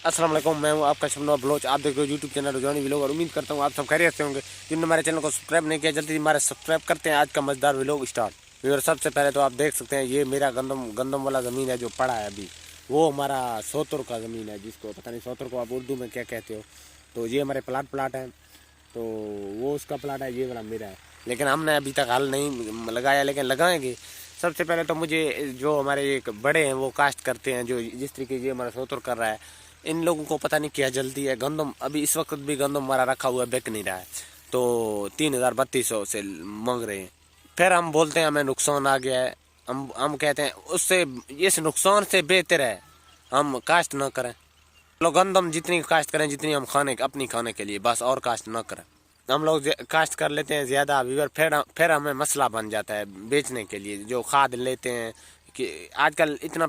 अस्सलाम वालेकुम, मैं हूँ आपका शबनम बलोच। आप देख रहे हो यूट्यूब चैनल रुझानी व्लॉग और उम्मीद करता हूँ आप सब खैरियत से होंगे। जिन्होंने हमारे चैनल को सब्सक्राइब नहीं किया जल्दी हमारे सब्सक्राइब करते हैं। आज का मजेदार व्लॉग स्टार्ट। और सबसे पहले तो आप देख सकते हैं ये मेरा गंदम वाला ज़मीन है जो पड़ा है अभी, वो हमारा सोतर का ज़मीन है, जिसको पता नहीं सोतर को आप उर्दू में क्या कहते हो। तो ये हमारे प्लाट है, तो वो उसका प्लाट है, ये वाला मेरा है। लेकिन हमने अभी तक हल नहीं लगाया, लेकिन लगाएंगे। सबसे पहले तो मुझे जो हमारे एक बड़े हैं वो कास्ट करते हैं, जो जिस तरीके ये हमारा सोतर कर रहा है, इन लोगों को पता नहीं क्या जल्दी है। गंदम अभी इस वक्त भी गंदम हमारा रखा हुआ बिक नहीं रहा है, तो 3,000-3,200 से मांग रहे हैं। फिर हम बोलते हैं हमें नुकसान आ गया है, हम कहते हैं उससे इस नुकसान से बेहतर है हम कास्ट ना करें। लोग गंदम जितनी काश्त करें जितनी हम अपनी खाने के लिए, बस और काश्त ना करें। हम लोग काश्त कर लेते हैं ज़्यादा व्यूअर, फिर हमें मसला बन जाता है बेचने के लिए। जो खाद लेते हैं कि आजकल इतना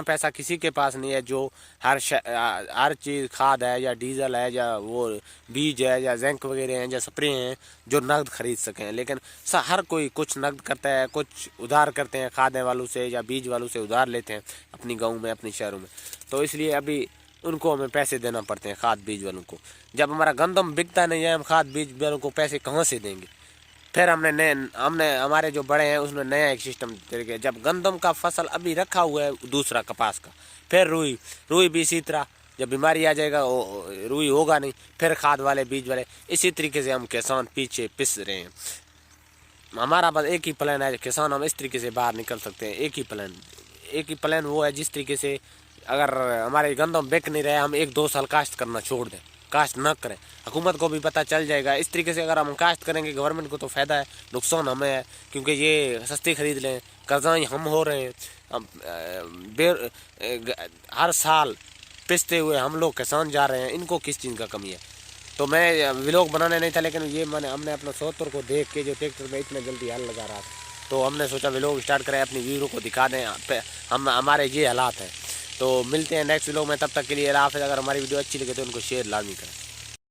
पैसा किसी के पास नहीं है जो हर चीज़ खाद है या डीजल है या वो बीज है या जिंक वगैरह हैं या स्प्रे हैं जो नगद खरीद सकें। लेकिन हर कोई कुछ नगद करता है, कुछ उधार करते हैं, खाद वालों से या बीज वालों से उधार लेते हैं अपनी गाँव में, अपने शहरों में। तो इसलिए अभी उनको हमें पैसे देना पड़ते हैं, खाद बीज वालों को। जब हमारा गंदम बिकता नहीं है, हम खाद बीज वालों को पैसे कहाँ से देंगे। फिर हमने हमारे जो बड़े हैं उसने नया एक सिस्टम तरीके, जब गंदम का फसल अभी रखा हुआ है दूसरा कपास का, फिर रुई भी इसी तरह, जब बीमारी आ जाएगा रुई होगा नहीं, फिर खाद वाले बीज वाले, इसी तरीके से हम किसान पीछे पिस रहे हैं। हमारा बस एक ही प्लान है, किसान हम इस तरीके से बाहर निकल सकते हैं। एक ही प्लान वो है, जिस तरीके से अगर हमारे गंदम बिक नहीं रहे, हम 1-2 साल काश्त करना छोड़ दें, काश्त न करें। हुकूमत को भी पता चल जाएगा। इस तरीके से अगर हम काश्त करेंगे गवर्नमेंट को तो फ़ायदा है, नुकसान हमें है, क्योंकि ये सस्ती खरीद लें, कर्जा हम हो रहे हैं। हर साल पिसते हुए हम लोग किसान जा रहे हैं, इनको किस चीज़ का कमी है। तो मैं व्लॉग बनाने नहीं था, लेकिन ये हमने अपना सोतर को देख के जो ट्रैक्टर में इतना जल्दी हल लगा रहा था, तो हमने सोचा व्लॉग स्टार्ट करें, अपनी व्यूअरों को दिखा दें हमारे ये हालात हैं। तो मिलते हैं नेक्स्ट व्लॉग में, तब तक के लिए अल्लाह हाफ़िज़। अगर हमारी वीडियो अच्छी लगे तो उनको शेयर लाजमी करें।